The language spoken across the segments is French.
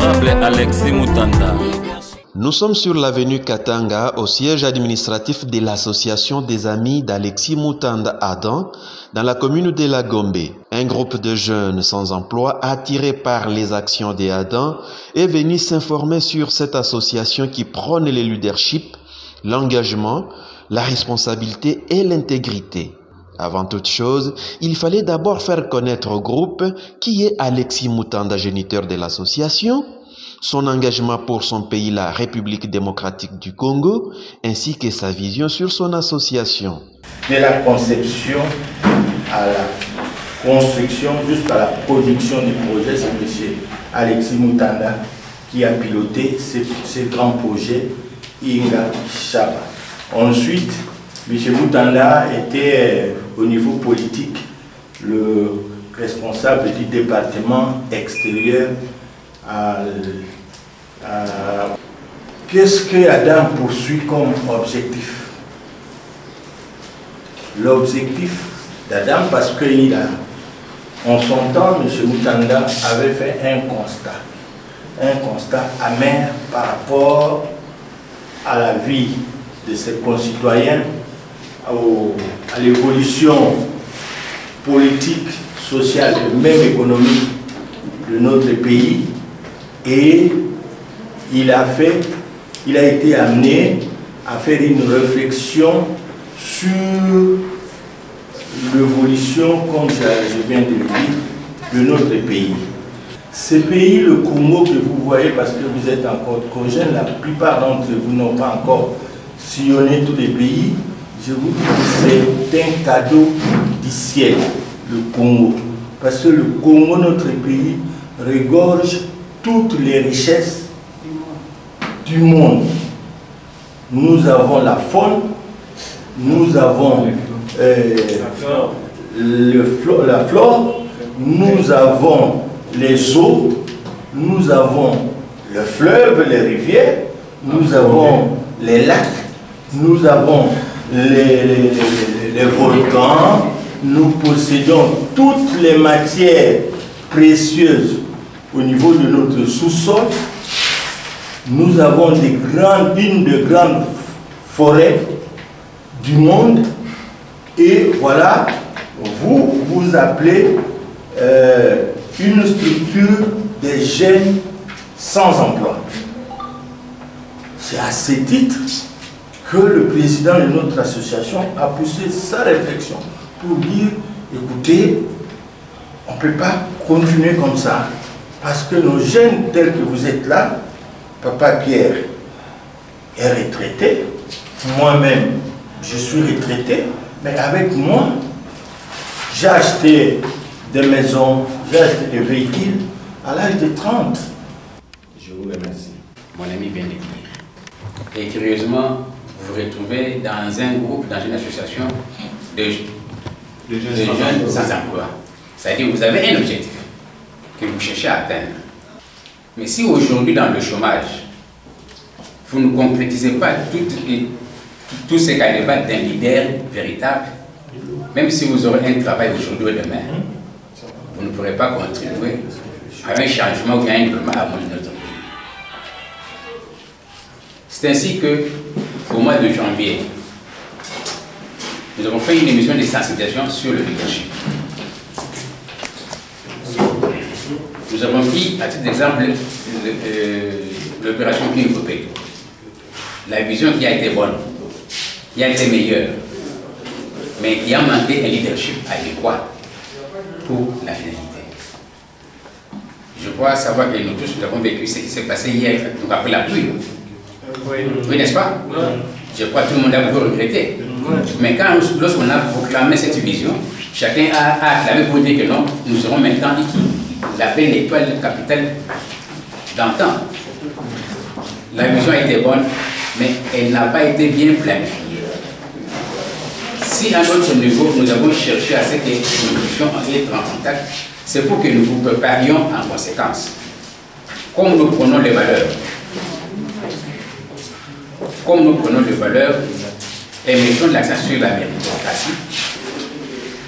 Honorable Alexis Moutanda. Nous sommes sur l'avenue Katanga, au siège administratif de l'association des amis d'Alexis Moutanda Adam, dans la commune de La Gombe. Un groupe de jeunes sans emploi, attirés par les actions des Adam, est venu s'informer sur cette association qui prône le leadership, l'engagement, la responsabilité et l'intégrité. Avant toute chose, il fallait d'abord faire connaître au groupe qui est Alexis Moutanda, géniteur de l'association, son engagement pour son pays, la République démocratique du Congo, ainsi que sa vision sur son association. De la conception à la construction, jusqu'à la production du projet, c'est M. Alexis Moutanda qui a piloté ce grand projet Inga Chaba. Ensuite, M. Moutanda était au niveau politique le responsable du département extérieur. Qu'est-ce que Adam poursuit comme objectif? L'objectif d'Adam, parce qu'il a, en son temps, M. Moutanda avait fait un constat amer par rapport à la vie de ses concitoyens, à l'évolution politique, sociale et même économique de notre pays. Et il a été amené à faire une réflexion sur l'évolution, comme je viens de le dire, de notre pays. Ce pays, le Congo, que vous voyez, parce que vous êtes encore trop jeune, la plupart d'entre vous n'ont pas encore sillonné tous les pays, je vous dis que c'est un cadeau du ciel, le Congo. Parce que le Congo, notre pays, regorge toutes les richesses du monde. Nous avons la faune, nous avons la flore, nous avons les eaux, nous avons le fleuve, les rivières, nous avons les lacs, nous avons les volcans, nous possédons toutes les matières précieuses au niveau de notre sous-sol. Nous avons une des grandes forêts du monde. Et voilà, vous appelez une structure des jeunes sans emploi. C'est à ce titre que le président de notre association a poussé sa réflexion pour dire, écoutez, on ne peut pas continuer comme ça. Parce que nos jeunes tels que vous êtes là, Papa Pierre est retraité, moi-même je suis retraité, mais avec moi, j'ai acheté des maisons, j'ai acheté des véhicules à l'âge de 30. Je vous remercie. Mon ami vient de dire. Et curieusement, vous vous retrouvez dans un groupe, dans une association de jeunes sans emploi. C'est-à-dire que vous avez un objectif que vous cherchez à atteindre. Mais si aujourd'hui, dans le chômage, vous ne concrétisez pas tout ce qu'elle d'un leader véritable, même si vous aurez un travail aujourd'hui ou demain, vous ne pourrez pas contribuer à un changement ou à un développement harmonieux de notre pays. C'est ainsi qu'au mois de janvier, nous avons fait une émission de sensibilisation sur le leadership. Nous avons pris, à titre d'exemple, l'opération Kinfopé. La vision qui a été bonne, qui a été meilleure, mais qui a manqué un leadership adéquat pour la finalité. Je crois savoir que nous tous nous avons vécu ce qui s'est passé hier, nous après la pluie. Oui, n'est-ce pas? Je crois que tout le monde a beaucoup regretté. Mais lorsqu'on a proclamé cette vision, chacun a acclamé pour dire que non, nous serons maintenant la belle étoile capitale d'antan. La vision a été bonne, mais elle n'a pas été bien planifiée. Si à notre niveau, nous avons cherché à ce que nous puissions être en contact, c'est pour que nous vous préparions en conséquence. Comme nous prenons les valeurs, et mettons l'accent sur la méritocratie,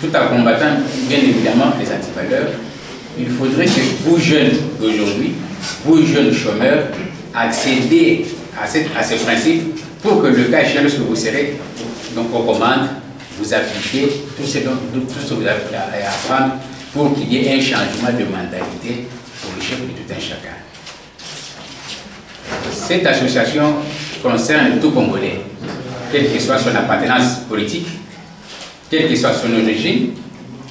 tout en combattant bien évidemment les antivaleurs, il faudrait que vous jeunes d'aujourd'hui vous jeunes chômeurs, accédez à ces principes pour que le cas échéant, lorsque vous serez donc aux commandes, vous appliquez tout ce que vous avez à apprendre pour qu'il y ait un changement de mentalité pour le chef de tout un chacun. Cette association concerne tout Congolais, quelle que soit son appartenance politique, quelle que soit son origine,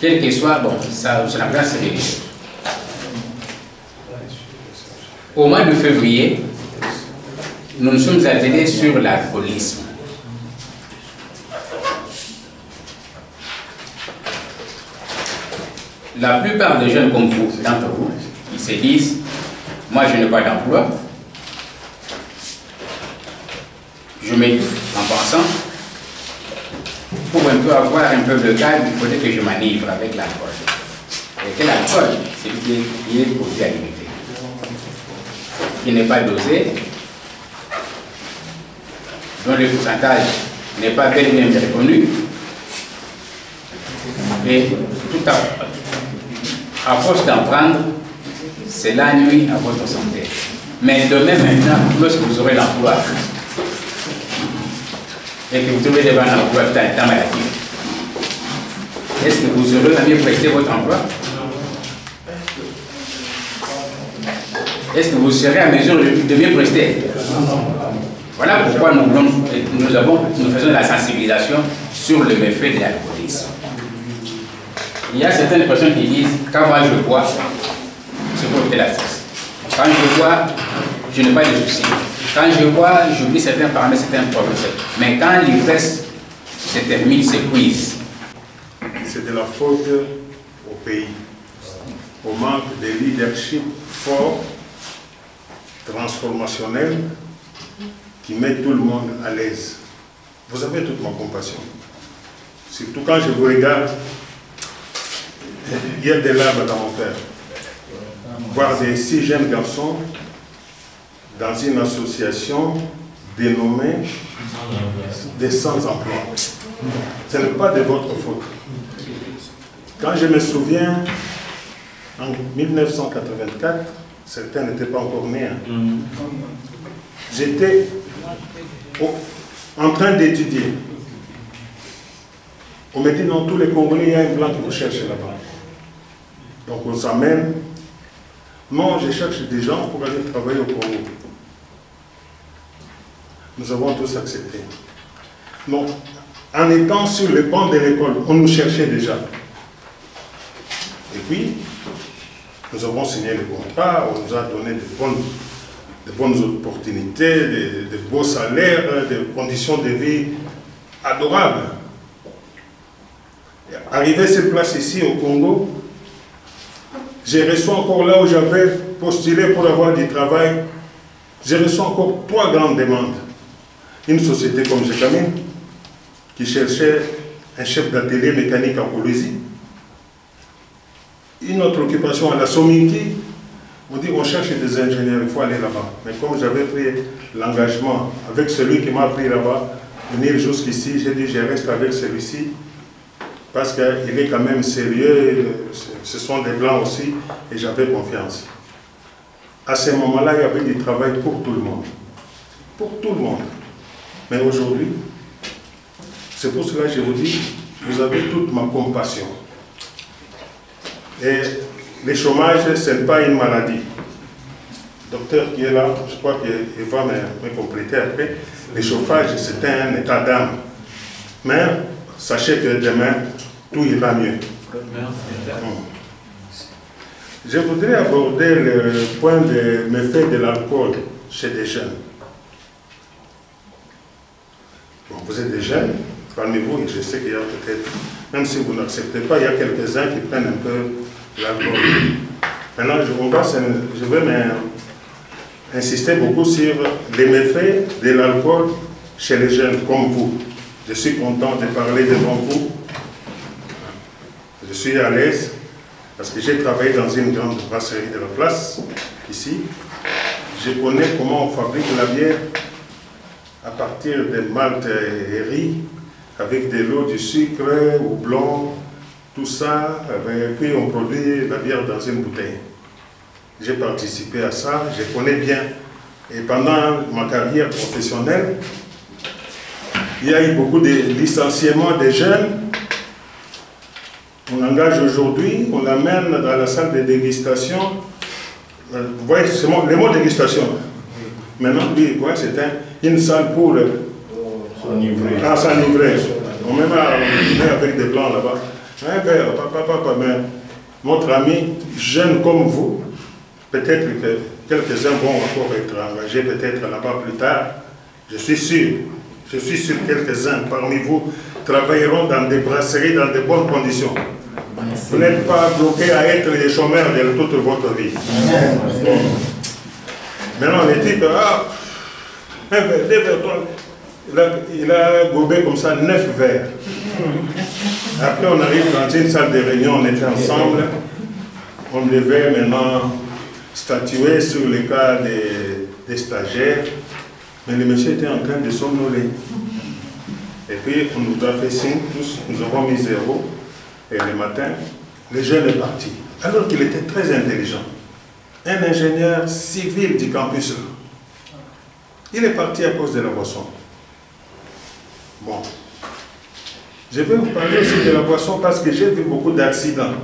quelle que soit son appartenance religieuse. Au mois de février, nous nous sommes attelés sur l'alcoolisme. La plupart des jeunes comme vous, d'entre vous, ils se disent, moi je n'ai pas d'emploi, je m'étouffe en pensant, pour un peu avoir un peu de calme, il faudrait que je m'enivre avec l'alcool. Et que l'alcool, c'est qui est produit à limiter, qui n'est pas dosé, dont le pourcentage n'est pas bel et bien reconnu, et tout à force d'en prendre, cela nuit à votre santé. Mais demain maintenant, lorsque vous aurez l'emploi, et que vous trouvez devant l'emploi étant maladif, est-ce que vous aurez à mieux prester votre emploi? Est-ce que vous serez à mesure de mieux prester? Voilà pourquoi nous faisons la sensibilisation sur le méfait de l'alcoolisme. Il y a certaines personnes qui disent, quand moi je bois, c'est pour éviter la stress. Quand je bois, je n'ai pas de soucis. Quand je bois, j'oublie certains paramètres, certains problèmes. Mais quand l'ivresse se termine, s'épuise. C'est de la faute au pays, au manque de leadership fort, transformationnel, qui met tout le monde à l'aise. Vous avez toute ma compassion. Surtout quand je vous regarde, il y a des larmes dans mon cœur. Voir des 6 jeunes garçons dans une association dénommée des sans-emploi. Ce n'est pas de votre faute. Quand je me souviens, en 1984, certains n'étaient pas encore nés. J'étais en train d'étudier. On me dit, non, tous les Congolais, il y a un blanc que vous cherchez là-bas. Donc on s'amène. Non, je cherche des gens pour aller travailler au Congo. Nous avons tous accepté. Donc, en étant sur le banc de l'école, on nous cherchait déjà. Et puis, nous avons signé le contrat, on nous a donné de bonnes opportunités, de beaux salaires, des conditions de vie adorables. Arrivé sur place ici au Congo, j'ai reçu encore là où j'avais postulé pour avoir du travail, j'ai reçu encore 3 grandes demandes. Une société comme Jekamine, qui cherchait un chef d'atelier mécanique en Colosie. Une autre occupation à la Sominki, on dit on cherche des ingénieurs, il faut aller là-bas. Mais comme j'avais pris l'engagement avec celui qui m'a pris là-bas, venir jusqu'ici, j'ai dit je reste avec celui-ci, parce qu'il est quand même sérieux, ce sont des blancs aussi, et j'avais confiance. À ce moment-là, il y avait du travail pour tout le monde. Pour tout le monde. Mais aujourd'hui, c'est pour cela que je vous dis, vous avez toute ma compassion. Et le chômage, ce n'est pas une maladie. Le docteur qui est là, je crois qu'il va me compléter après. Le chauffage, c'est un état d'âme. Mais sachez que demain, tout ira mieux. Je voudrais aborder le point de méfait de l'alcool chez des jeunes. Bon, vous êtes des jeunes, parmi vous, et je sais qu'il y a peut-être, même si vous n'acceptez pas, il y a quelques-uns qui prennent un peu l'alcool. Maintenant, je vais insister beaucoup sur les méfaits de l'alcool chez les jeunes comme vous. Je suis content de parler devant vous. Je suis à l'aise parce que j'ai travaillé dans une grande brasserie de la place, ici. Je connais comment on fabrique la bière à partir de malt et riz, avec de l'eau, du sucre, au blanc, tout ça, et puis on produit la bière dans une bouteille. j'ai participé à ça, je connais bien. Et pendant ma carrière professionnelle, il y a eu beaucoup de licenciements des jeunes. On engage aujourd'hui, on l'amène dans la salle de dégustation. Vous voyez, c'est le mot dégustation. Maintenant, oui, quoi, c'était une salle pour s'enivrer. Ah, s'enivrer. On met avec des blancs là-bas. Papa, mais notre ami, jeune comme vous, peut-être que quelques-uns vont encore être engagés, peut-être là-bas plus tard. Je suis sûr quelques-uns parmi vous travailleront dans des brasseries dans de bonnes conditions. Vous n'êtes pas bloqués à être des chômeurs de toute votre vie. Maintenant, les types, un verre, 2 verres, il a gobé comme ça 9 verres. Après, on arrive dans une salle de réunion, on était ensemble. On devait maintenant statuer sur le cas des stagiaires. Mais le monsieur était en train de somnoler. Et puis, on nous a fait signe, tous, nous avons mis 0. Et le matin, le jeune est parti. Alors qu'il était très intelligent. Un ingénieur civil du campus. Il est parti à cause de la boisson. Bon. Je vais vous parler aussi de la boisson parce que j'ai vu beaucoup d'accidents.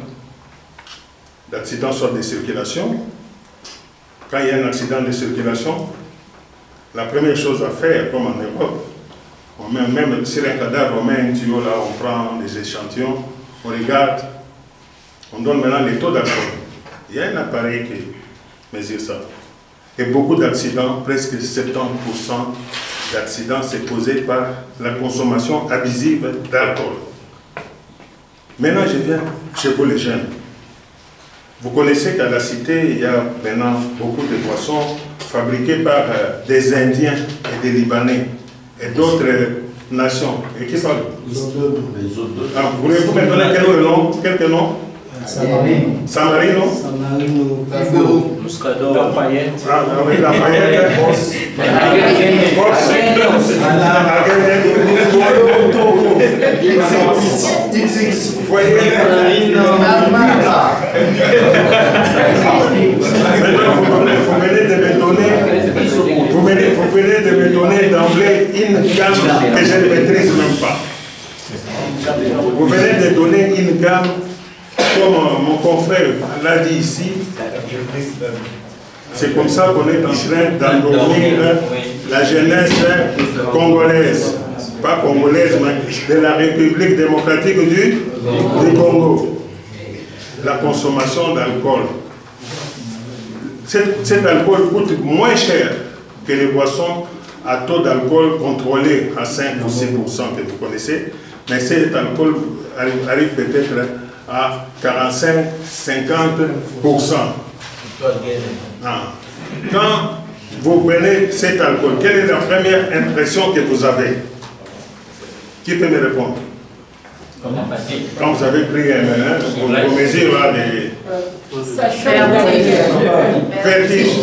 D'accidents soit de circulation. Quand il y a un accident de circulation, la première chose à faire, comme en Europe, on met même sur un cadavre, on met un tuyau là, on prend des échantillons, on regarde, on donne maintenant les taux d'alcool. Il y a un appareil qui mesure ça. Et beaucoup d'accidents, presque 70% d'accidents, c'est causé par la consommation abusive d'alcool. Maintenant, je viens chez vous les jeunes. Vous connaissez qu'à la cité, il y a maintenant beaucoup de boissons fabriquées par des Indiens et des Libanais et d'autres nations. Et qui sont les autres? Voulez-vous me donner quelques noms? Samarino. Samarino. Figo. Muscador. Lafayette. Oui, Lafayette. Vous voyez, vous venez de me donner d'emblée une gamme que je ne maîtrise même pas. Vous venez de donner une gamme, comme mon confrère l'a dit ici, c'est comme ça qu'on est en train d'endormir la jeunesse congolaise. Pas congolaise, mais de la République démocratique du Congo. La consommation d'alcool. Cet alcool coûte moins cher que les boissons à taux d'alcool contrôlé à 5 ou 6% que vous connaissez, mais cet alcool arrive peut-être à 45-50%. Quand vous prenez cet alcool, quelle est la première impression que vous avez? Qui peut me répondre? Quand vous avez pris vos mesures là, des vertige.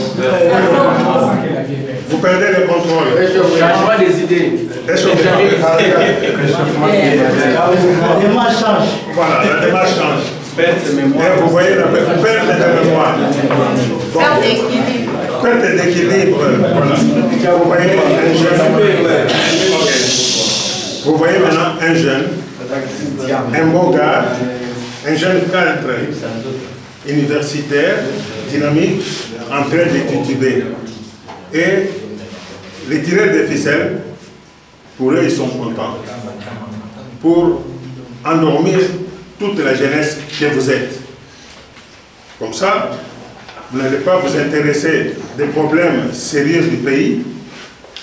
Vous perdez le contrôle. Changement des idées. La démarche change. Voilà, la démarche change. Perte de mémoire. Et vous voyez la perte de mémoire. Perte d'équilibre. Voilà. Vous voyez un jeune. Vous voyez maintenant un jeune, un beau gars, un jeune cadre universitaire, dynamique, en train de tituber. Et les tireurs de ficelles, pour eux, ils sont contents. Pour endormir toute la jeunesse que vous êtes. Comme ça, vous n'allez pas vous intéresser des problèmes sérieux du pays.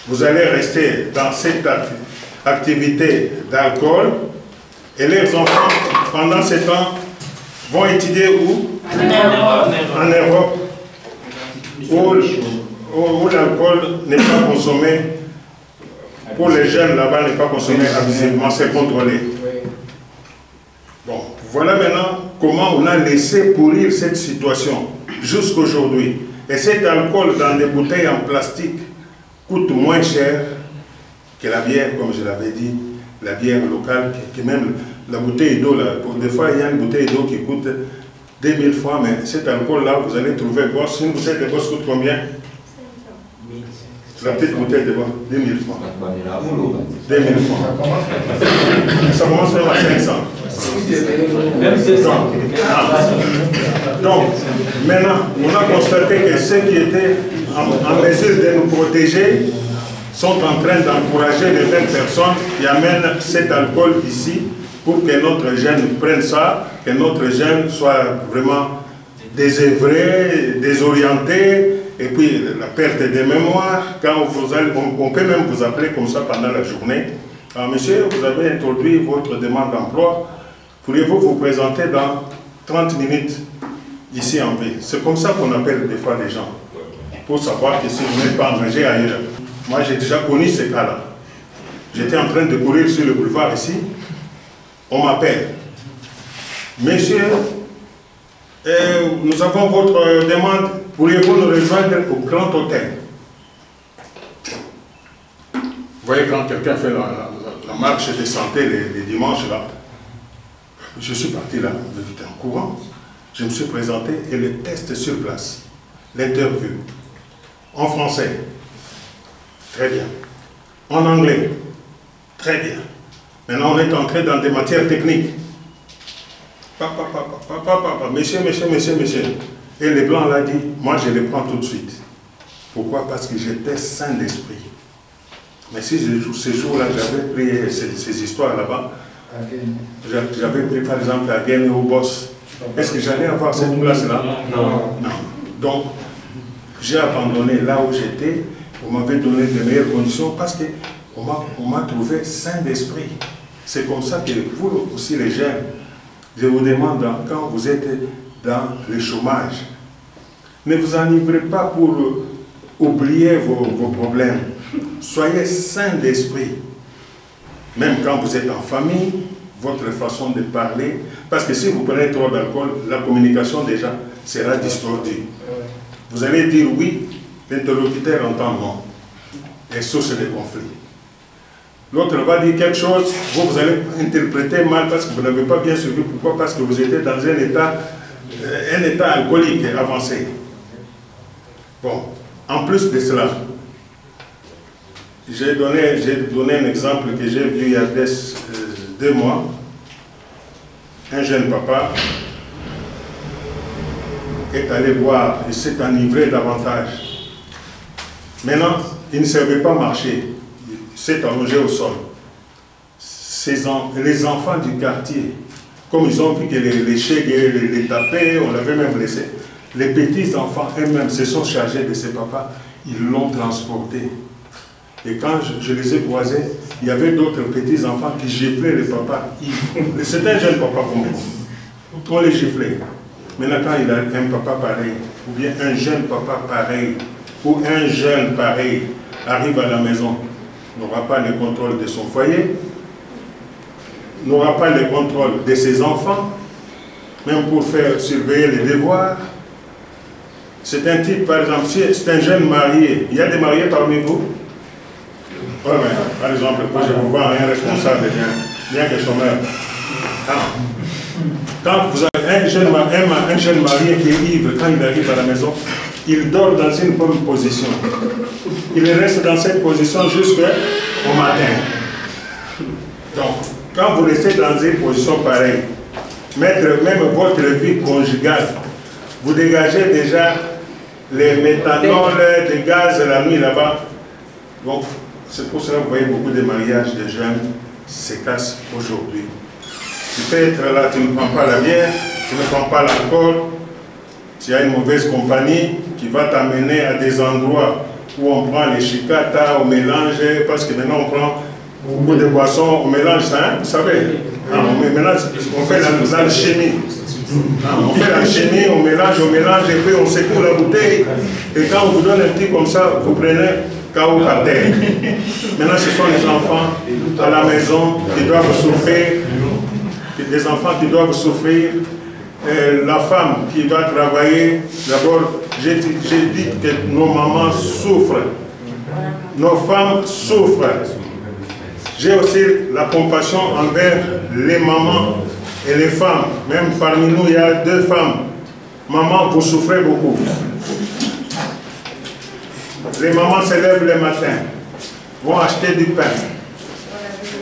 Vous allez rester dans cette activité d'alcool et les enfants, pendant ce temps, vont étudier où? En Europe, où l'alcool n'est pas consommé, pour les jeunes là-bas, n'est pas consommé abusivement, c'est contrôlé. Bon, voilà maintenant comment on a laissé pourrir cette situation jusqu'aujourd'hui. Et cet alcool dans des bouteilles en plastique coûte moins cher que la bière, comme je l'avais dit, la bière locale, qui même la bouteille d'eau, des fois il y a une bouteille d'eau qui coûte 2000 francs, mais cet alcool-là, vous allez trouver Boss. Une bouteille de Boss coûte combien? La petite bouteille de Boss, 2000 francs. 2000 francs. Ça commence même à 500. Donc, maintenant, on a constaté que ceux qui étaient en mesure de nous protéger sont en train d'encourager les mêmes personnes qui amènent cet alcool ici pour que notre jeune prenne ça, que notre jeune soit vraiment désœuvré, désorienté, et puis la perte de mémoire. Quand vous allez, on peut même vous appeler comme ça pendant la journée. Alors, monsieur, vous avez introduit votre demande d'emploi, pourriez-vous vous présenter dans 30 minutes ici en ville? C'est comme ça qu'on appelle des fois les gens, pour savoir que si vous n'êtes pas engagé ailleurs. Moi, j'ai déjà connu ces cas-là. J'étais en train de courir sur le boulevard ici. On m'appelle. Monsieur, nous avons votre demande. Pourriez-vous nous rejoindre au Grand Hôtel? Vous voyez, quand quelqu'un fait la marche de santé les dimanches, là, je suis parti là, j'étais en courant. Je me suis présenté et le test sur place. L'interview. En français. Très bien. En anglais. Très bien. Maintenant, on est entré dans des matières techniques. Monsieur. Et les Blancs l'a dit, moi je les prends tout de suite. Pourquoi? Parce que j'étais sain d'esprit. Mais si ces jours-là, j'avais pris ces histoires là-bas, j'avais pris par exemple à Guinée au Boss, est-ce que j'allais avoir cette place-là? Non. Donc, j'ai abandonné là où j'étais. On m'avait donné de meilleures conditions parce qu'on m'a trouvé sain d'esprit. C'est comme ça que vous aussi les jeunes, je vous demande, quand vous êtes dans le chômage, ne vous enivrez pas pour oublier vos problèmes. Soyez sain d'esprit. Même quand vous êtes en famille, votre façon de parler, parce que si vous prenez trop d'alcool, la communication déjà sera distordue. Vous allez dire oui, l'interlocuteur entend non, et source de conflit. L'autre va dire quelque chose, vous allez interpréter mal parce que vous n'avez pas bien suivi. Pourquoi? Parce que vous étiez dans un état alcoolique avancé. Bon, en plus de cela, j'ai donné un exemple que j'ai vu il y a 2 mois. Un jeune papa est allé boire, il s'est enivré davantage. Maintenant, il ne savait pas marcher. Il s'est allongé au sol. Les enfants du quartier, comme ils ont vu que les chèques les tapaient, on l'avait même laissé. Les petits enfants eux-mêmes se sont chargés de ses papas, ils l'ont transporté. Et quand je les ai croisés, il y avait d'autres petits enfants qui giflaient les papas. C'était un jeune papa pour moi. On les giflait. Maintenant, quand il a un papa pareil, ou bien un jeune papa pareil, ou un jeune pareil arrive à la maison, n'aura pas le contrôle de son foyer, n'aura pas le contrôle de ses enfants, même pour faire surveiller les devoirs. C'est un type, par exemple, c'est un jeune marié. Il y a des mariés parmi vous? Oui, mais par exemple, moi je vous vois un responsable, bien que chômeur. Quand vous avez un jeune marié qui est ivre, quand il arrive à la maison, il dort dans une bonne position. Il reste dans cette position jusqu'au matin. Donc, quand vous restez dans une position pareille, mettre même votre vie conjugale, vous dégagez déjà les méthanol, des gaz la nuit là-bas. Donc, c'est pour cela que vous voyez beaucoup de mariages de jeunes se cassent aujourd'hui. Tu peux être là, tu ne prends pas la bière, tu ne prends pas l'alcool, tu as une mauvaise compagnie qui va t'amener à des endroits où on prend les chicata, on mélange, parce que maintenant on prend beaucoup de boissons, on mélange ça, hein, vous savez. Maintenant, on fait l'alchimie. On fait l'alchimie, on mélange, et puis on secoue la bouteille. Et quand on vous donne un petit comme ça, vous prenez KO par terre. Maintenant, ce sont les enfants à la maison qui doivent souffrir. Des enfants qui doivent souffrir. La femme qui va travailler. D'abord, j'ai dit que nos mamans souffrent. Nos femmes souffrent. J'ai aussi la compassion envers les mamans et les femmes. Même parmi nous, il y a 2 femmes Maman, vous souffrez beaucoup. Les mamans se lèvent le matin, vont acheter du pain,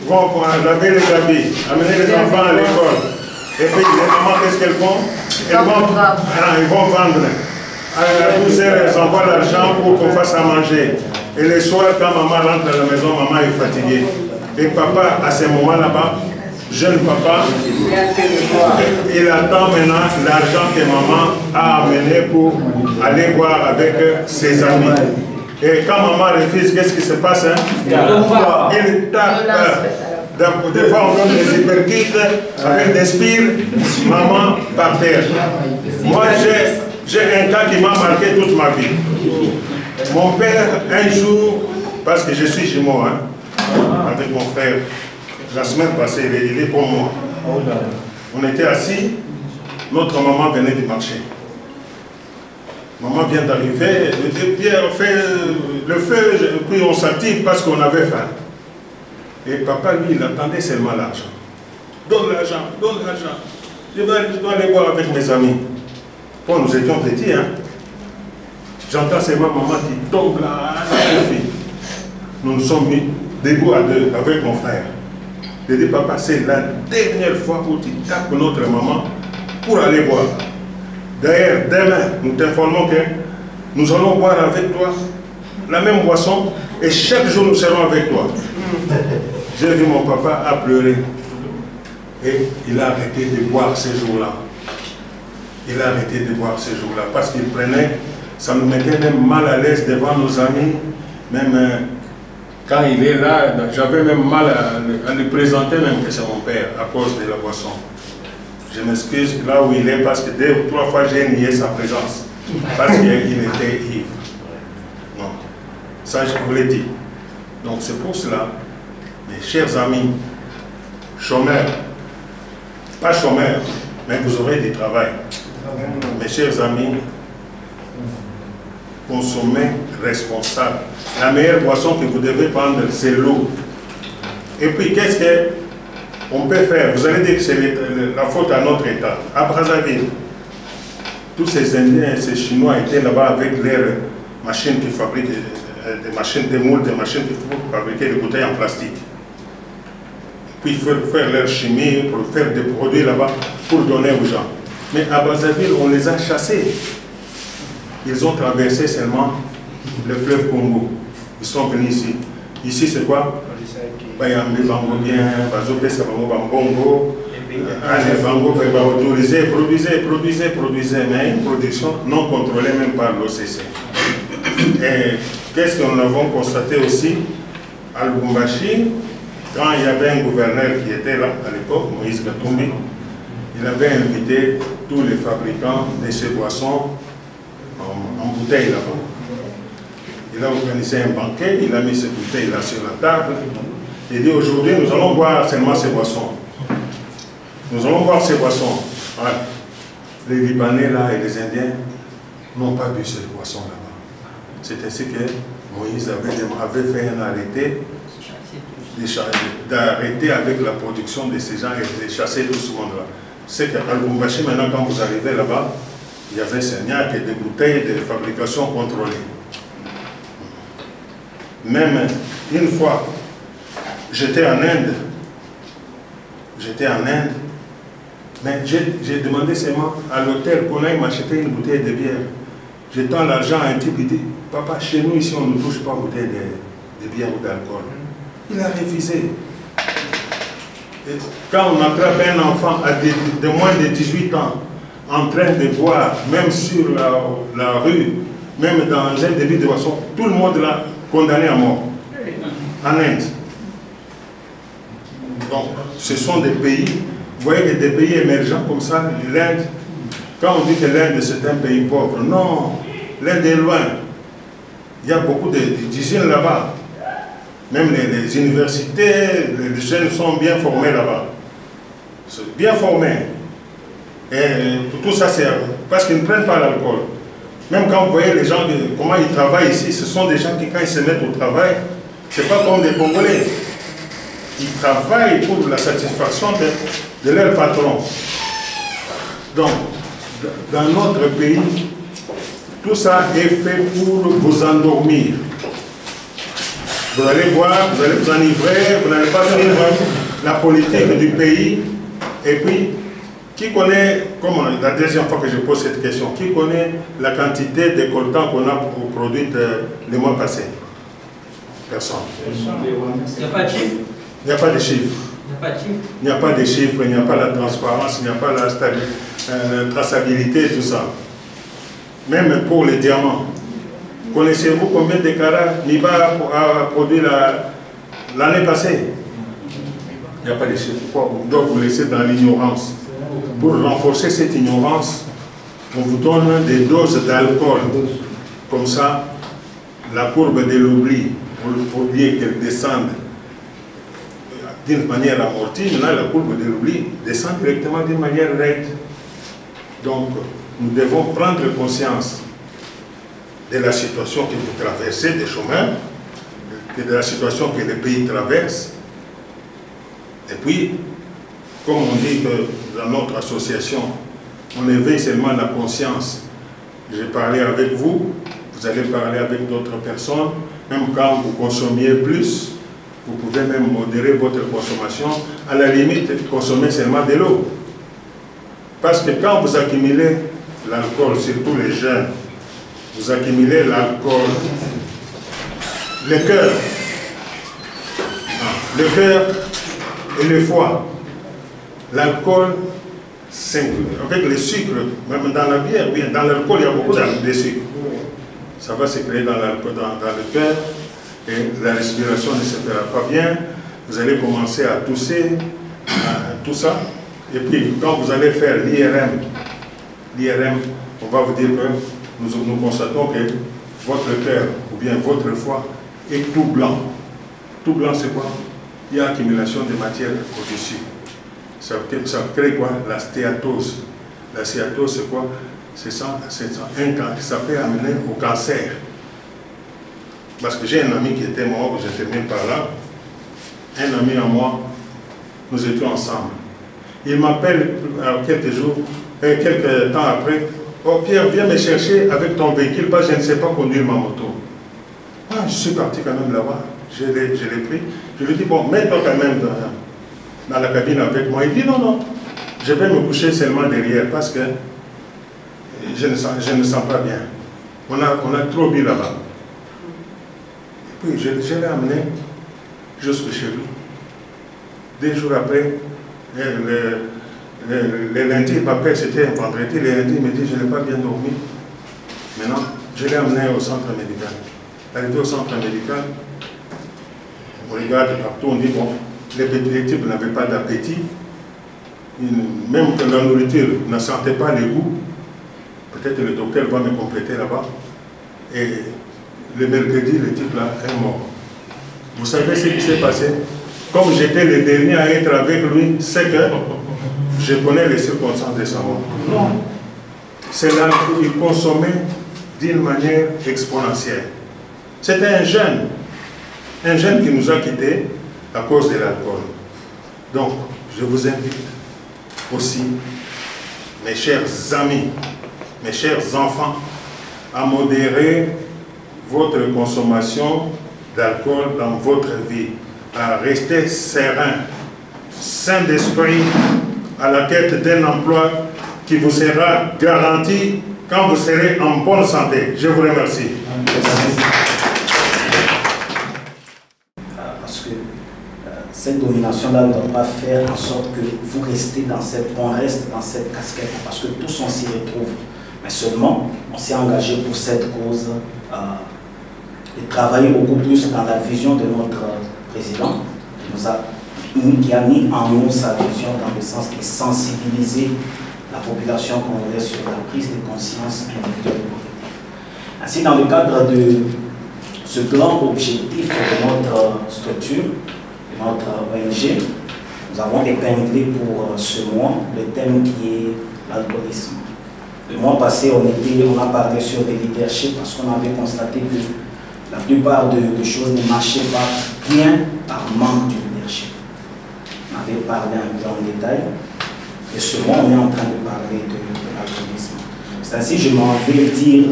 vont laver les habits, amener les enfants à l'école. Et puis les mamans, qu'est-ce qu'elles font? Ils vont vendre. À 12 heures, elles envoient l'argent pour qu'on fasse à manger. Et le soir, quand maman rentre à la maison, maman est fatiguée. Et papa, à ce moment-là-bas, jeune papa, il attend maintenant l'argent que maman a amené pour aller boire avec ses amis. Et quand maman refuse, qu'est-ce qui se passe? Il tape. Des fois, on donne des hyperkits avec des spires, maman par terre. Moi, j'ai un cas qui m'a marqué toute ma vie. Mon père, un jour, parce que je suis jumeau, avec mon frère, la semaine passée, il est pour moi. On était assis, notre maman venait du marché. Maman vient d'arriver, elle dit, Pierre, fais le feu, puis on s'active parce qu'on avait faim. Et papa, lui, il attendait seulement l'argent. Donne l'argent, donne l'argent. Je dois aller boire avec mes amis. Bon, nous étions petits, hein. J'entends seulement maman qui tombe là, nous nous sommes mis debout à deux avec mon frère. Je dis, papa, c'est la dernière fois où tu tapes notre maman pour aller boire. D'ailleurs, demain, nous t'informons que nous allons boire avec toi la même boisson et chaque jour nous serons avec toi. J'ai vu mon papa a pleuré et il a arrêté de boire ces jours-là. Il a arrêté de boire ces jours-là parce qu'il prenait, ça nous mettait même mal à l'aise devant nos amis, même quand il est là, j'avais même mal à le présenter même que c'est mon père à cause de la boisson. Je m'excuse là où il est parce que 2 ou 3 fois j'ai nié sa présence parce qu'il était ivre. Non, ça je vous l'ai dit. Donc c'est pour cela, mes chers amis, chômeurs, pas chômeurs, mais vous aurez du travail. Mes chers amis, consommez responsable. La meilleure boisson que vous devez prendre, c'est l'eau. Et puis, qu'est-ce qu'on peut faire? Vous allez dire que c'est la faute à notre État. À Brazzaville, tous ces Indiens et ces Chinois étaient là-bas avec leurs machines qui fabriquent des machines de moules, des machines qui fabriquent des bouteilles en plastique. Puis faire leur chimie, pour faire des produits là-bas pour donner aux gens. Mais à Brazzaville, on les a chassés. Ils ont traversé seulement le fleuve Congo. Ils sont venus ici. Ici, c'est quoi? Produisez, mais une production non contrôlée même par l'OCC. Et qu'est-ce que nous avons constaté aussi? À Lubumbashi, quand il y avait un gouverneur qui était là à l'époque, Moïse Katumbi, il avait invité tous les fabricants de ces boissons en bouteilles là-bas. Il a organisé un banquet, il a mis ces bouteilles-là sur la table. Il dit aujourd'hui, nous allons boire seulement ces boissons. Nous allons boire ces boissons. Ouais. Les Libanais là et les Indiens n'ont pas bu ces boissons là-bas. C'est ainsi que Moïse avait fait un arrêté d'arrêter avec la production de ces gens et de chasser tout ce monde-là. C'est qu'à Lubumbashi, maintenant, quand vous arrivez là-bas, il y avait Seignac et des bouteilles de fabrication contrôlée. Même une fois, j'étais en Inde, mais j'ai demandé seulement à l'hôtel qu'on aille m'acheter une bouteille de bière. Je tends l'argent à un type, il dit, papa, chez nous ici, on ne touche pas bouteille de bière ou d'alcool. Il a refusé. Et quand on attrape un enfant de moins de 18 ans, en train de boire, même sur la rue, même dans un débit de boisson, tout le monde l'a condamné à mort. En Inde. Donc, ce sont des pays, vous voyez que des pays émergents comme ça, l'Inde, quand on dit que l'Inde c'est un pays pauvre, non, l'Inde est loin. Il y a beaucoup d'usines là-bas. Même les universités, les jeunes sont bien formés là-bas. Bien formés. Et tout ça, c'est parce qu'ils ne prennent pas l'alcool. Même quand vous voyez les gens, comment ils travaillent ici, ce sont des gens qui, quand ils se mettent au travail, ce n'est pas comme des Congolais. Ils travaillent pour la satisfaction de leur patron. Donc, dans notre pays, tout ça est fait pour vous endormir. Vous allez voir, vous allez vous enivrer, vous n'allez pas suivre la politique du pays. Et puis, qui connaît, comme la deuxième fois que je pose cette question, qui connaît la quantité de coltan qu'on a produite le mois passé? Personne. Il n'y a pas de chiffres. Il n'y a pas de chiffres. Il n'y a pas de chiffres. Il n'y a pas de chiffres, il n'y a pas la transparence, il n'y a pas la traçabilité, tout ça. Même pour les diamants. Connaissez-vous combien de carats Niba a produit l'année passée? Il n'y a pas de chiffres. Pourquoi on doit vous laisser dans l'ignorance? Pour renforcer cette ignorance, on vous donne des doses d'alcool. Comme ça, la courbe de l'oubli, pour oublier qu'elle descende d'une manière amortie, maintenant la courbe de l'oubli descend directement d'une manière raide. Donc, nous devons prendre conscience de la situation que vous traversez, des chômeurs, de la situation que le pays traverse. Et puis, comme on dit que dans notre association, on éveille seulement la conscience. J'ai parlé avec vous, vous allez parler avec d'autres personnes, même quand vous consommiez plus, vous pouvez même modérer votre consommation, à la limite, consommer seulement de l'eau. Parce que quand vous accumulez l'alcool, surtout les jeunes, vous accumulez l'alcool, le cœur et le foie. L'alcool, avec le sucre, même dans la bière, bien, dans l'alcool, il y a beaucoup de sucre. Ça va se créer dans le cœur et la respiration ne se fera pas bien. Vous allez commencer à tousser, tout ça. Et puis, quand vous allez faire l'IRM, on va vous dire que nous constatons que votre cœur ou bien votre foie est tout blanc. Tout blanc, c'est quoi? Il y a accumulation de matière au-dessus. Ça crée quoi? La stéatose. La stéatose, c'est quoi? Ça peut amener au cancer. Parce que j'ai un ami qui était mort, je termine par là. Un ami à moi, nous étions ensemble. Il m'appelle quelques temps après. Oh Pierre, viens me chercher avec ton véhicule, parce que je ne sais pas conduire ma moto. Ah, je suis parti quand même là-bas. Je l'ai pris. Je lui dis, bon, mets-toi quand même dans la cabine avec moi. Il dit, non, je vais me coucher seulement derrière parce que je ne sens pas bien. On a trop bu là-bas. Et puis, je l'ai amené jusque chez lui. 2 jours après, le lundi, il m'appelle, c'était un vendredi. Le lundi, il me dit, je n'ai pas bien dormi. Maintenant, je l'ai amené au centre médical. Arrivé au centre médical, on regarde partout, on dit, bon, les types n'avaient pas d'appétit. Même que la nourriture ne sentait pas les goûts. Peut-être le docteur va me compléter là-bas. Et le mercredi, le type là est mort. Vous savez ce qui s'est passé? Comme j'étais le dernier à être avec lui, c'est que je connais les circonstances de sa mort. C'est là qu'il consommait d'une manière exponentielle. C'était un jeune qui nous a quittés à cause de l'alcool. Donc, je vous invite aussi, mes chers amis, mes chers enfants, à modérer votre consommation d'alcool dans votre vie, à rester serein, sain d'esprit, à la quête d'un emploi qui vous sera garanti quand vous serez en bonne santé. Je vous remercie. Parce que cette domination-là ne doit pas faire en sorte que vous restez qu'on reste dans cette casquette, parce que tous on s'y retrouve. Mais seulement, on s'est engagé pour cette cause et travailler beaucoup plus dans la vision de notre président, qui a mis en nous sa vision dans le sens de sensibiliser la population congolaise sur la prise de conscience individuelle et collective. Ainsi, dans le cadre de ce grand objectif de notre structure, de notre ONG, nous avons épinglé pour ce mois le thème qui est l'alcoolisme. Le mois passé, on a parlé sur le leadership parce qu'on avait constaté que la plupart des choses ne marchaient pas bien par manque de leadership. On avait parlé un peu en détail. Et seulement on est en train de parler de l'alcoolisme. C'est ainsi que je m'en vais dire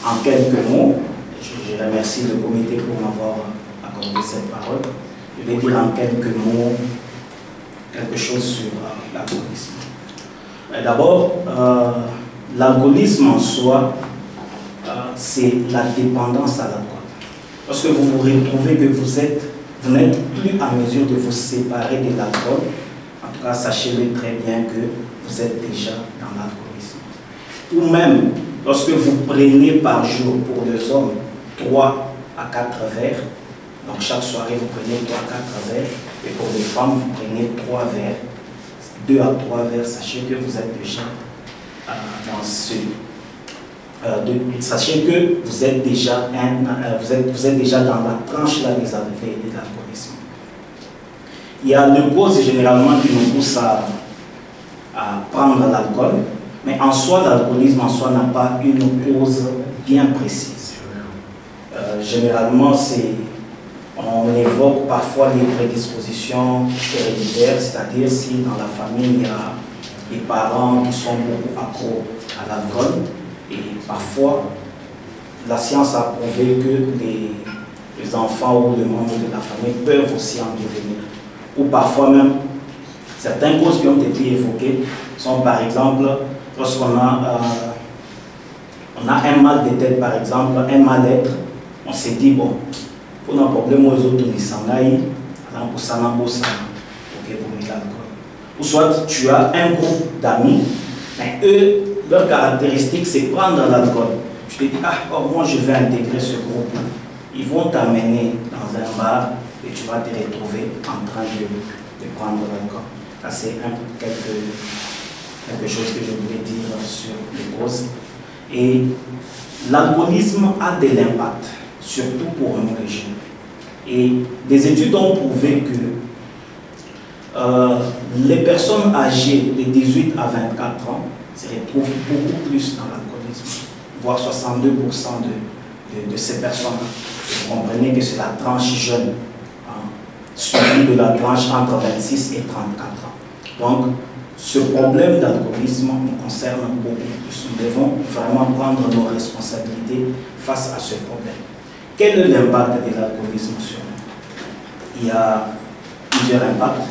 en quelques mots. Je remercie le comité pour m'avoir accordé cette parole. Je vais dire en quelques mots quelque chose sur l'alcoolisme. D'abord, l'alcoolisme en soi, c'est la dépendance à l'alcool. Lorsque vous vous retrouvez que vous n'êtes plus à mesure de vous séparer de l'alcool, en tout cas, sachez-le très bien que vous êtes déjà dans l'alcoolisme. Ou même, lorsque vous prenez par jour pour les hommes 3 à 4 verres, donc chaque soirée vous prenez 3 à 4 verres, et pour les femmes vous prenez 3 verres, 2 à 3 verres, sachez que vous êtes déjà dans ce... sachez que vous êtes déjà, vous êtes déjà dans la tranche là, des alcools de l'alcoolisme. Il y a deux causes généralement qui nous poussent à prendre l'alcool, mais en soi, l'alcoolisme en soi n'a pas une cause bien précise. Généralement, on évoque parfois les prédispositions héréditaires, c'est-à-dire si dans la famille il y a des parents qui sont beaucoup accros à l'alcool, et parfois la science a prouvé que les enfants ou les membres de la famille peuvent aussi en devenir. Ou parfois même, certaines causes qui ont été évoquées sont par exemple, lorsqu'on a un mal de tête par exemple, un mal-être, on s'est dit, bon, pour un problème aux autres, ou soit tu as un groupe d'amis, mais eux, leur caractéristique, c'est prendre l'alcool. Tu te dis, ah, oh, moi je vais intégrer ce groupe. Ils vont t'amener dans un bar et tu vas te retrouver en train de prendre l'alcool. Ça, c'est quelque chose que je voulais dire sur les causes. Et l'alcoolisme a de l'impact, surtout pour nous les jeunes. Et des études ont prouvé que les personnes âgées de 18 à 24 ans se retrouvent beaucoup plus dans l'alcoolisme, voire 62% de ces personnes. Vous comprenez que c'est la tranche jeune, suivie de la tranche entre 26 et 34 ans. Donc, ce problème d'alcoolisme nous concerne beaucoup plus. Nous devons vraiment prendre nos responsabilités face à ce problème. Quel est l'impact de l'alcoolisme sur nous? Il y a plusieurs impacts.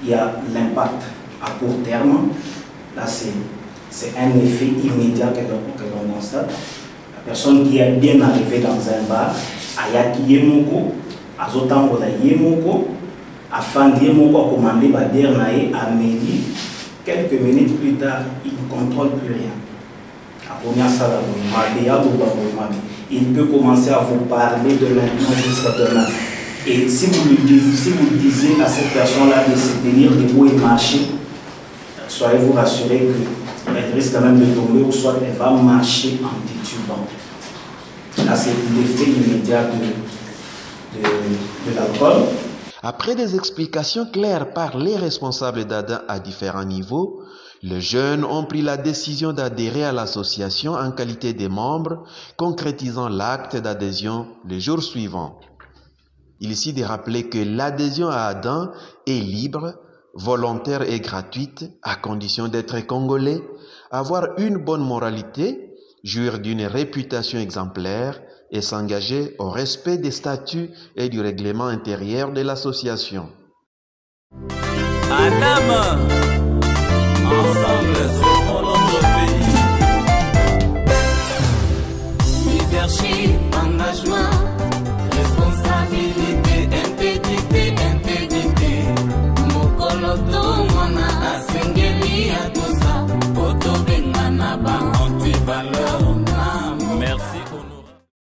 Il y a l'impact à court terme. Là, c'est un effet immédiat que l'on constate. La personne qui est bien arrivée dans un bar, Ayaki Yemoko, Azotambola Yemoko, afin de Yemoko commander la dernière Amélie, quelques minutes plus tard, il ne contrôle plus rien. Il peut commencer à vous parler de maintenant jusqu'à demain. Et si vous disiez à cette personne-là de se tenir debout et marcher, soyez-vous rassurés qu'elle risque quand même de tomber ou soit elle va marcher en titubant. Là, c'est l'effet immédiat de l'alcool. Après des explications claires par les responsables d'Adin à différents niveaux, les jeunes ont pris la décision d'adhérer à l'association en qualité de membres, concrétisant l'acte d'adhésion le jour suivant. Il est ici de rappeler que l'adhésion à Adin est libre, volontaire et gratuite, à condition d'être congolais, avoir une bonne moralité, jouir d'une réputation exemplaire et s'engager au respect des statuts et du règlement intérieur de l'association. Adam